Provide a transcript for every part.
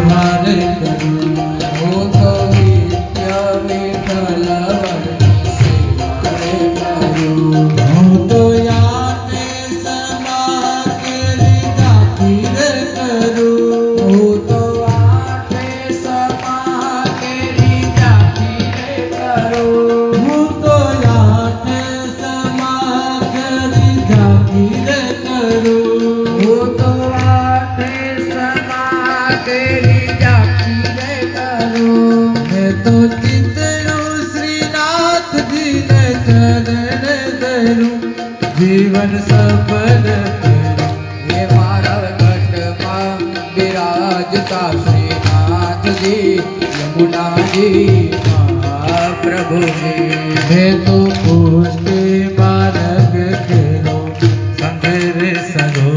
મારે કરું હું તો નિત્ય વિઠ્ઠલવરની સેવારે કરું હું તો યાને સમા કરી જાગીર કરું હું તો આને સમા કરી જાગીર કરું હું તો યાને સમા કરી જાગીર કરું હું તો આને સમા કરી જાગીર કરું મેં તો ચિતરું શ્રીનાથજીને ચરણ ધરું જીવન સફળ કરું હે મારા ઘટમાં બિરાજતા શ્રીનાથજી યમુનાજી મહાપ્રભુજી મેં તો પુષ્ટિ માર્ગ કેરો સંઘરે સગો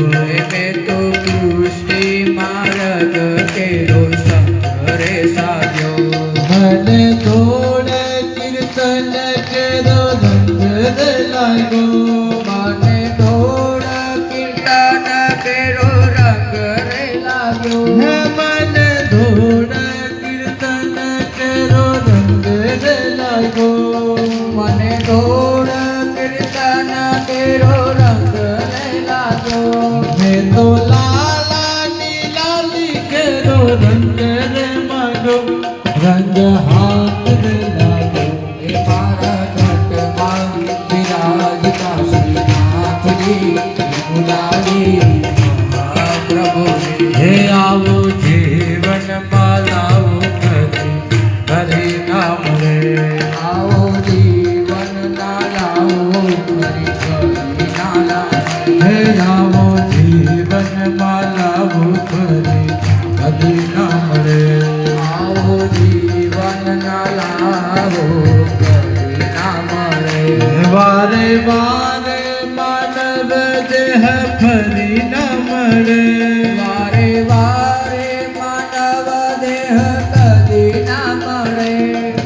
મેં તો પુષ્ટિ માર્ગ કેરો સંઘરે સાગ્યો મને થોડે કીર્તન કેરો રંગ લાગ્યો મને થોડે કીર્તન કેરો રંગ રે લાગ્યો હે મને થોડે કીર્તન કેરો રંગ રે લાગ્યો મને થોડે કીર્તન કેરો રંગ રે લાગ્યો મેં તો લાલાની લાલી કેરો રંગ રે માંડો રંગ હાથ રે લાગ્યો હે મારા ઘટમાં બિરાજતા શ્રીનાથજી યમુનાજી મહાપ્રભુજી હે આવો જીવનમાં લાવો કરી હરી નામ રે આવો જીવન ના લાવો કરી હરી નામ હે આવો જીવનમાં લાવો કરી હરી નામ રે આવો જીવન ના લાવો કરી નામ રે વારે વારે માનવ દેહ ફરી ન મળે વારે વારે માનવ દેહ કદી ના મળે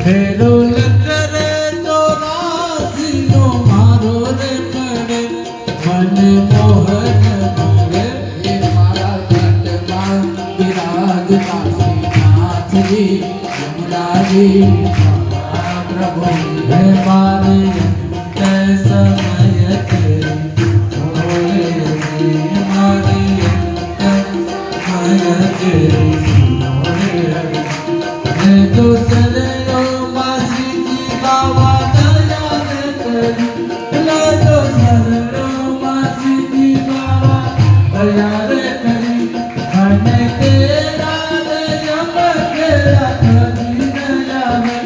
ફેરો લકરે ચોરાસીનો મારો રે પડે મને મોહન મળે હે મારા ઘટમાં બિરાજતા શ્રીનાથજી યમુનાજી મહાપ્રભુ હે મારે સમય તેરી છોડે મારે સમય તેરી છોડે હે તો ચરણો માસીજી બાવા દયા કરી લે તો ચરણો માસીજી બાવા દયા રે કરી અને તેરા રે યમ કેરા કદી ન આવે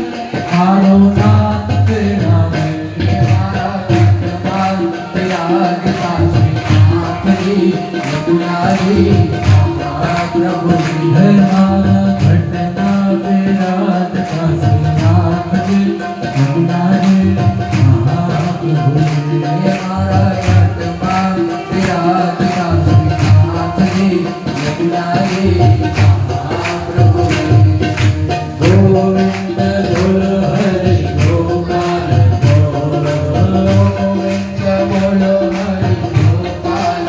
મારો નાથ તેરા હે મારા ઘટમાં બિરાજતા શ્રીનાથજી યમુનાજી મહાપ્રભુજી હે મારા ઘટના બિરાજતા શ્રીનાથજી યમુનાજી મહાપ્રભુજી હે મારા ઘટમાં બિરાજતા શ્રીનાથજી યમુનાજી મહાપ્રભુજી ગોવિંદ બોલો હરિ ગોપાલ બોલો ગોવિંદ બોલો હરિ ગોપાલ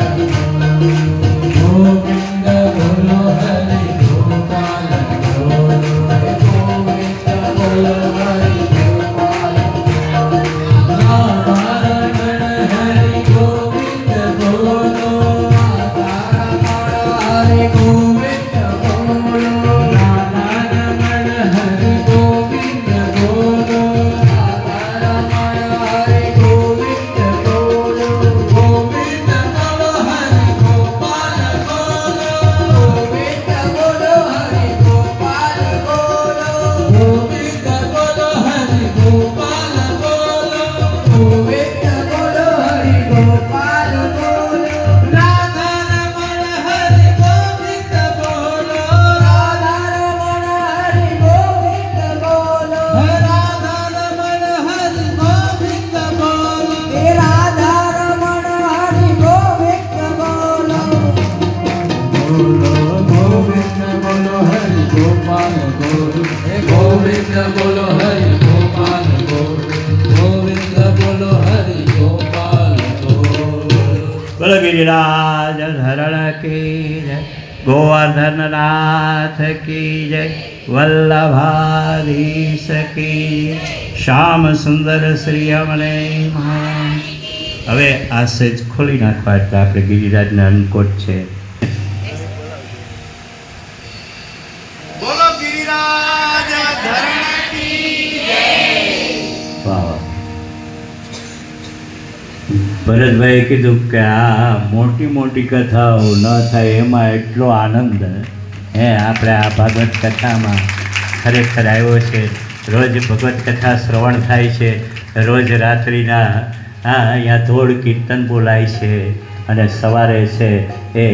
ગોવિંદ બોલો હરિ ગોપાલ બોલો ગોવિંદ બોલો હરિ ગોપાલ મારા ગણ હરિ ગોવિંદ બોલો મારા ગણ હરિ ગોવિંદ વૃંદાવનનાથ કી જય, વલ્લભાધીશ કી, શ્યામ સુંદર શ્રી અમને મહાન. હવે આ સેજ ખોલી નાખવા એટલે આપણે ગિરિરાજના અન્નકોટ છે. બોલો ગિરિરાજ ધરણ કી જય. વાહ વાહ. ભરતભાઈએ કીધું કે આ મોટી મોટી કથાઓ ન થાય એમાં એટલો આનંદ હે આપણે આ ભાગવત કથામાં ખરેખર આવ્યો છે. રોજ ભગવત કથા શ્રવણ થાય છે, રોજ રાત્રિના અહીંયા ધોળ કીર્તન બોલાય છે અને સવારે છે એ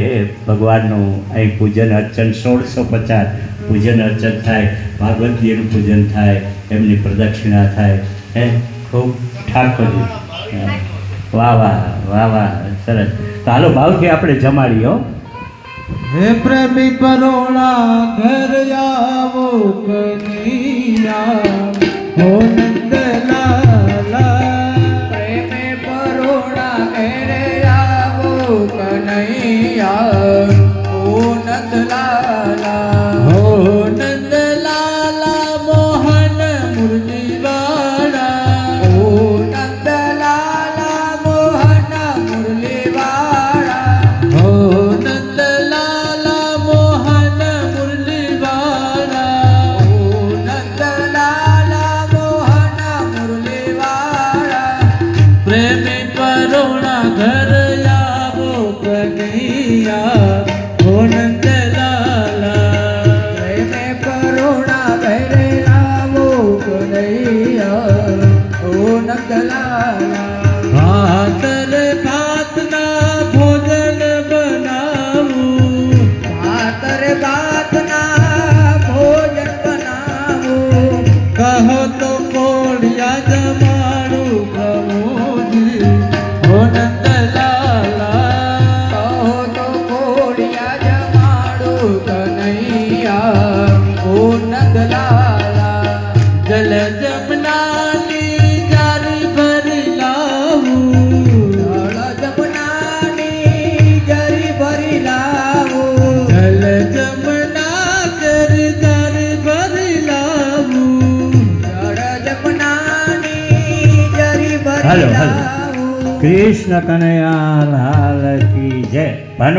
ભગવાનનું અહીં પૂજન અર્ચન 1650 પૂજન અર્ચન થાય, ભાગવતજીનું પૂજન થાય, એમની પ્રદક્ષિણા થાય. હે ખૂબ ઠાકોરજી. વાહ વાહ વાહ વાહ, સરસ. તો હાલો ભાવથી આપણે જમાડીએ હો. હે પ્રેમી પરોણા ઘર આવો કનૈયા, હો નંદલાલા. પ્રેમે પરોણા ઘર આવો કનૈયા, હો નંદલાલા. હો નંદલાલા મોહન મુરલીવાળા, હો નંદલાલા મોહન મુરલીવાળા. હો નંદલાલા મોહન મુરલીવાળા, હો નંદલાલા મોહન મુરલીવાળા. પ્રેમે પરોણા ઘર આવો કનૈયા, હો નંદલાલા. પ્રેમે પરોણા ઘર આવો કનૈયા, હો નંદલાલા. ભાતર ભાતના ભોજન બનાવું, ભાતર ભાતના ભોજન બનાવું. કહો તો કોળિયા જમાડું પ્રભુજી, હો નંદલાલા. કહો તો કોળિયા જમાડું કનૈયા, હો નંદલાલા. જલ જમનાની જારી ભરી લાવું, જળ જમનાની જારી ભરી લાવું. જલ જમના જારી ભરી લાવું, જળ જમનાની જારી ભરી હાલો હાલો. લાવું. કૃષ્ણ કનૈયા લાલ કી જય. ભાનુ